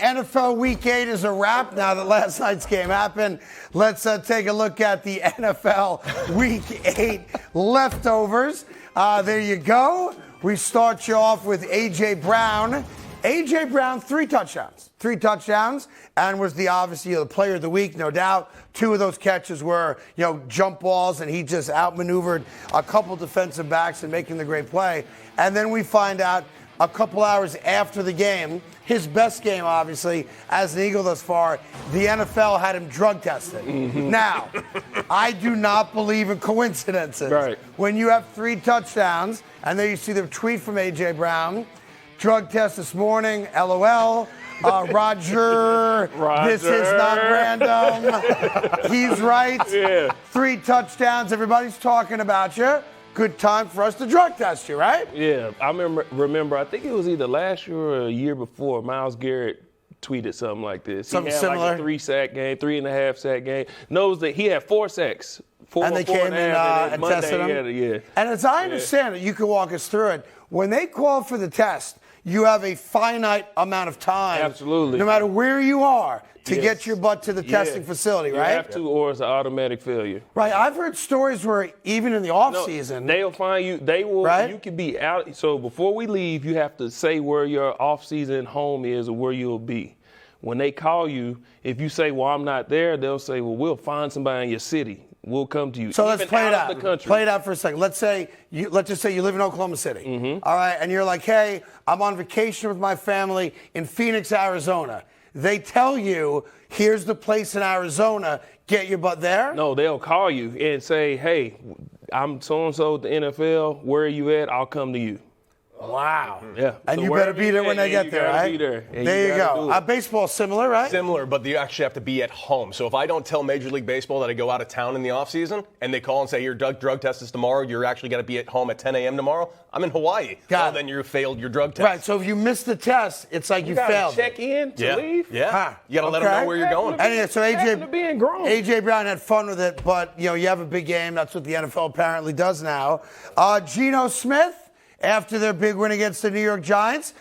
NFL Week 8 is a wrap now that last night's game happened. Let's take a look at the NFL Week 8 leftovers. There you go. We start you off with A.J. Brown. A.J. Brown, 3 touchdowns. 3 touchdowns, and was obviously the player of the week, no doubt. 2 of those catches were, jump balls, and he just outmaneuvered a couple defensive backs and making the great play. And then we find out a couple hours after the game, his best game, obviously, as an Eagle thus far, the NFL had him drug tested. Mm-hmm. Now, I do not believe in coincidences. Right. When you have 3 touchdowns, and then you see the tweet from A.J. Brown, drug test this morning, LOL. Roger, this is not random. He's right. Yeah. 3 touchdowns. Everybody's talking about you. Good time for us to drug test you, right? Yeah. I remember, I think it was either last year or a year before, Myles Garrett tweeted something like this. Something he had similar. Like a 3-sack game, 3.5 sack game. Knows that he had 4 sacks. And they came in and tested him? Yeah. And as I understand it, you can walk us through it. When they call for the test, you have a finite amount of time. Absolutely. No matter where you are to get your butt to the testing facility, right? You have to, or it's an automatic failure. Right. I've heard stories where even in the off season, they'll find you. They will. Right? You can be out. So before we leave, you have to say where your off season home is or where you'll be. When they call you, if you say, "Well, I'm not there," they'll say, "Well, we'll find somebody in your city. We'll come to you." So let's play it out. The country. Play it out for a second. Let's just say you live in Oklahoma City. Mm-hmm. All right, and you're like, hey, I'm on vacation with my family in Phoenix, Arizona. They tell you, here's the place in Arizona. Get your butt there. No, they'll call you and say, hey, I'm so-and-so at the NFL. Where are you at? I'll come to you. Wow. Yeah. And so you better be there when they get there, right? Be there. There you go. Baseball's similar, right? Similar, but you actually have to be at home. So if I don't tell Major League Baseball that I go out of town in the offseason and they call and say your drug test is tomorrow, you're actually going to be at home at 10 a.m. tomorrow, I'm in Hawaii. Then you failed your drug test. Right, so if you miss the test, it's like you failed. Check in to leave? Yeah. Huh. You got to let them know where you're going. And so AJ Brown had fun with it, but you have a big game. That's what the NFL apparently does now. Geno Smith, after their big win against the New York Giants,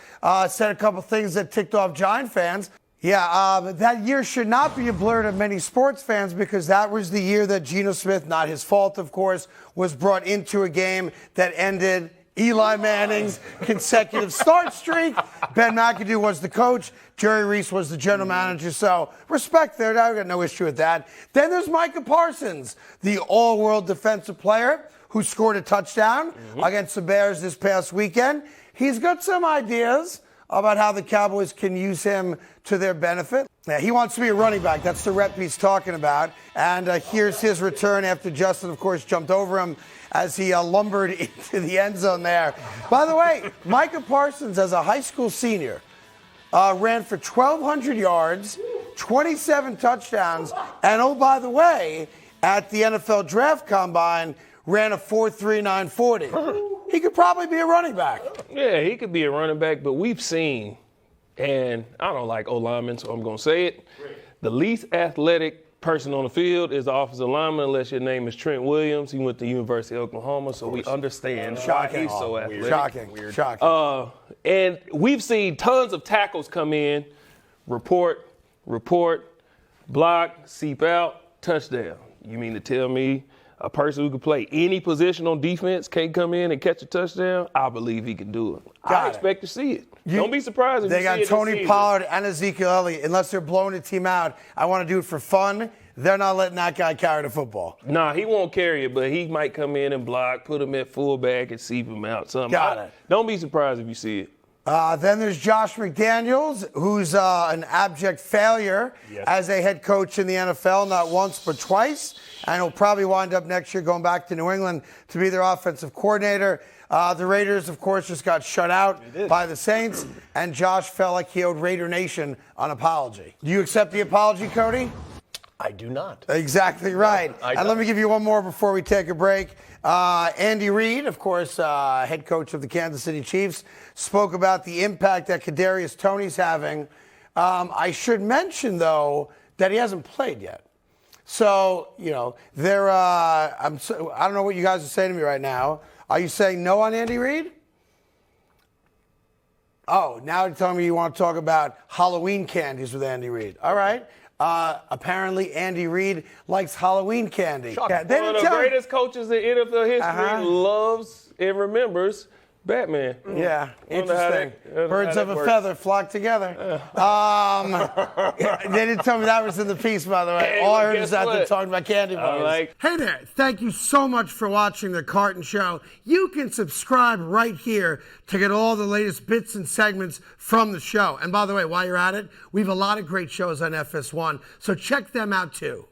said a couple things that ticked off Giant fans. Yeah, that year should not be a blur to many sports fans because that was the year that Geno Smith, not his fault, of course, was brought into a game that ended Eli Manning's consecutive start streak. Ben McAdoo was the coach. Jerry Reese was the general manager. So respect there. I got no issue with that. Then there's Micah Parsons, the all-world defensive player who scored a touchdown against the Bears this past weekend. He's got some ideas about how the Cowboys can use him to their benefit. Yeah, he wants to be a running back. That's the rep he's talking about. And here's his return after Justin, of course, jumped over him as he lumbered into the end zone there. By the way, Micah Parsons, as a high school senior, ran for 1,200 yards, 27 touchdowns, and oh, by the way, at the NFL Draft Combine, ran a 4.39 40. He could probably be a running back. Yeah, he could be a running back, but we've seen, and I don't like O-linemen, so I'm going to say it, the least athletic person on the field is the offensive lineman unless your name is Trent Williams. He went to University of Oklahoma, so we understand why he's so athletic. Shocking. And we've seen tons of tackles come in, report, block, seep out, touchdown. You mean to tell me a person who can play any position on defense can't come in and catch a touchdown? I believe he can do it. I expect to see it. Don't be surprised if you see it. They got Tony Pollard and Ezekiel Elliott. Unless they're blowing the team out, I want to do it for fun. They're not letting that guy carry the football. Nah, he won't carry it, but he might come in and block, put him at fullback, and seep him out. Got it. Don't be surprised if you see it. Then there's Josh McDaniels, who's an abject failure as a head coach in the NFL, not once but twice. And he'll probably wind up next year going back to New England to be their offensive coordinator. The Raiders, of course, just got shut out by the Saints, and Josh felt like he owed Raider Nation an apology. Do you accept the apology, Cody? I do not. Exactly right. And let me give you one more before we take a break. Andy Reid, of course, head coach of the Kansas City Chiefs, spoke about the impact that Kadarius Toney's having. I should mention, though, that he hasn't played yet. So, I don't know what you guys are saying to me right now. Are you saying no on Andy Reid? Oh, now you're telling me you want to talk about Halloween candies with Andy Reid. All right. Apparently, Andy Reid likes Halloween candy. Shocking. Yeah, One of the greatest coaches in NFL history loves and remembers Batman. Yeah, interesting. Birds of a works. feather flock together. They didn't tell me that was in the piece, by the way. Hey, All I well, heard guess is that they're what? talking about candy bars. Hey there, thank you so much for watching The Carton Show. You can subscribe right here to get all the latest bits and segments from the show. And by the way, while you're at it, we have a lot of great shows on FS1, so check them out too.